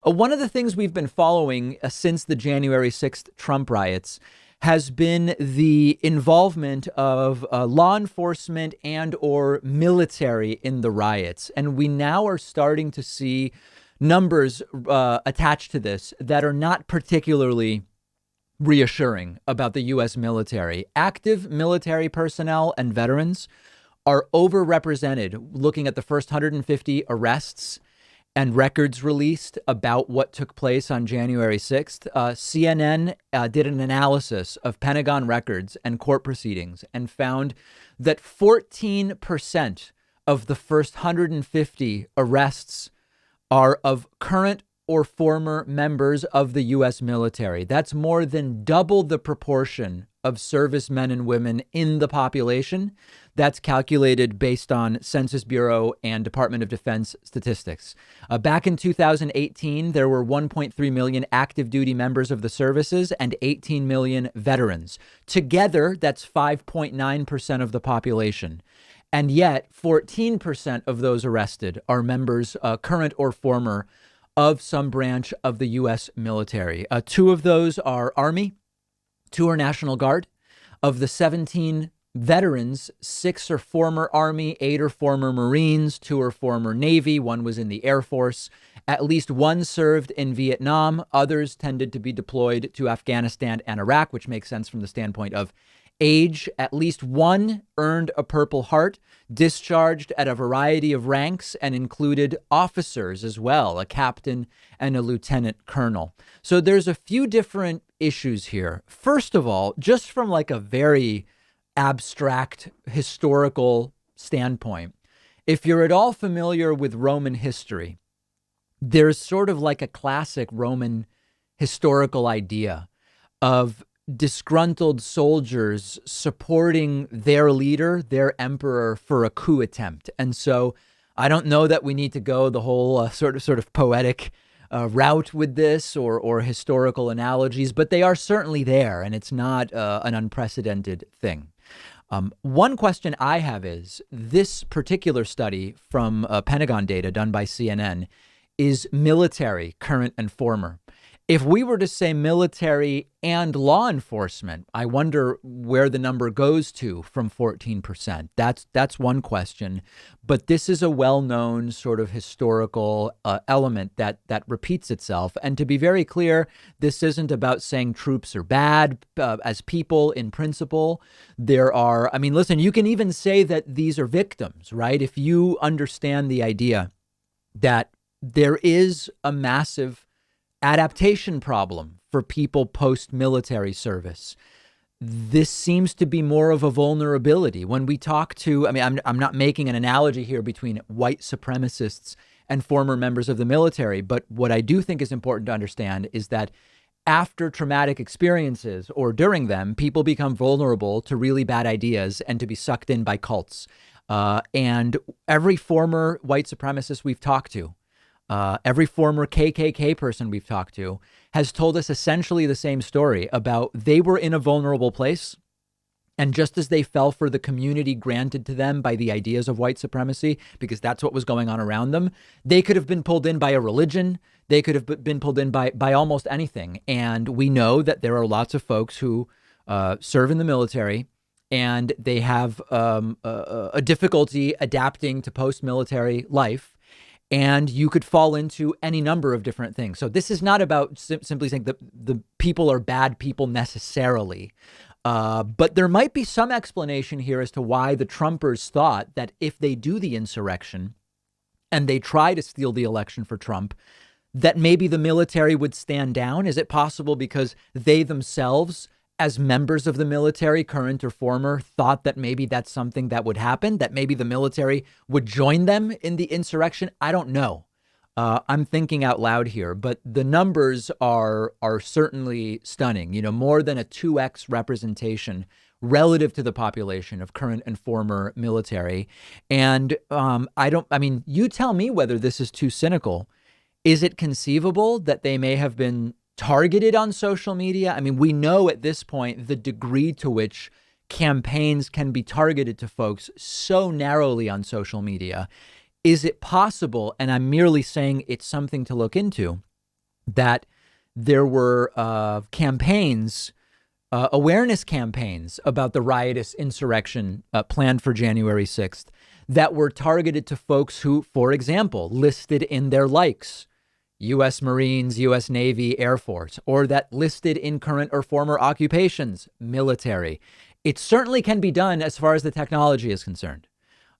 One of the things we've been following since the January 6th Trump riots has been the involvement of law enforcement and or military in the riots. And we now are starting to see numbers attached to this that are not particularly reassuring about the U.S. military. Active military personnel and veterans are overrepresented. Looking at the first 150 arrests and records released about what took place on January 6th, CNN did an analysis of Pentagon records and court proceedings and found that 14% of the first 150 arrests are of current or former members of the U.S. military. That's more than double the proportion of servicemen and women in the population. That's calculated based on Census Bureau and Department of Defense statistics. Back in 2018, there were 1.3 million active duty members of the services and 18 million veterans. Together, that's 5.9% of the population. And yet, 14% of those arrested are members, current or former, of some branch of the U.S. military. Two of those are Army, two are National Guard. Of the 17 veterans, 6 are former Army, 8 are former Marines, 2 are former Navy, 1 was in the Air Force. At least 1 served in Vietnam. Others tended to be deployed to Afghanistan and Iraq, which makes sense from the standpoint of age. At least 1 earned a Purple Heart, discharged at a variety of ranks, and included officers as well, a captain and a lieutenant colonel. So there's a few different issues here. First of all, just from like a very abstract historical standpoint, if you're at all familiar with Roman history, there's sort of like a classic Roman historical idea of disgruntled soldiers supporting their leader, their emperor, for a coup attempt. And so I don't know that we need to go the whole sort of poetic route with this or historical analogies, but they are certainly there, and it's not an unprecedented thing. One question I have is this particular study from Pentagon data done by CNN is military, current and former. If we were to say military and law enforcement, I wonder where the number goes to from 14%. That's one question. But this is a well-known sort of historical element that repeats itself. And to be very clear, this isn't about saying troops are bad as people in principle. There are, I mean, listen, you can even say that these are victims, right? If you understand the idea that there is a massive adaptation problem for people post-military service. This seems to be more of a vulnerability. When we talk to, I mean, I'm not making an analogy here between white supremacists and former members of the military, but what I do think is important to understand is that after traumatic experiences or during them, people become vulnerable to really bad ideas and to be sucked in by cults. And every former white supremacist we've talked to, every former KKK person we've talked to has told us essentially the same story about they were in a vulnerable place. And just as they fell for the community granted to them by the ideas of white supremacy, because that's what was going on around them, they could have been pulled in by a religion. They could have been pulled in by almost anything. And we know that there are lots of folks who serve in the military and they have a difficulty adapting to post-military life. And you could fall into any number of different things. So this is not about simply saying that the people are bad people necessarily. But there might be some explanation here as to why the Trumpers thought that if they do the insurrection and they try to steal the election for Trump, that maybe the military would stand down. Is it possible because they themselves, as members of the military, current or former, thought that maybe that's something that would happen, that maybe the military would join them in the insurrection? I don't know. I'm thinking out loud here, but the numbers are certainly stunning. You know, more than a 2x representation relative to the population of current and former military. And you tell me whether this is too cynical. Is it conceivable that they may have been targeted on social media? I mean, we know at this point the degree to which campaigns can be targeted to folks so narrowly on social media. Is it possible, and I'm merely saying it's something to look into, that there were campaigns, awareness campaigns about the riotous insurrection planned for January 6th that were targeted to folks who, for example, listed in their likes U.S. Marines, U.S. Navy, Air Force, or that listed in current or former occupations, military. It certainly can be done as far as the technology is concerned.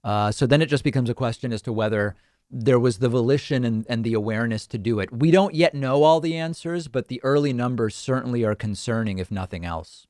So then it just becomes a question as to whether there was the volition and the awareness to do it. We don't yet know all the answers, but the early numbers certainly are concerning, if nothing else.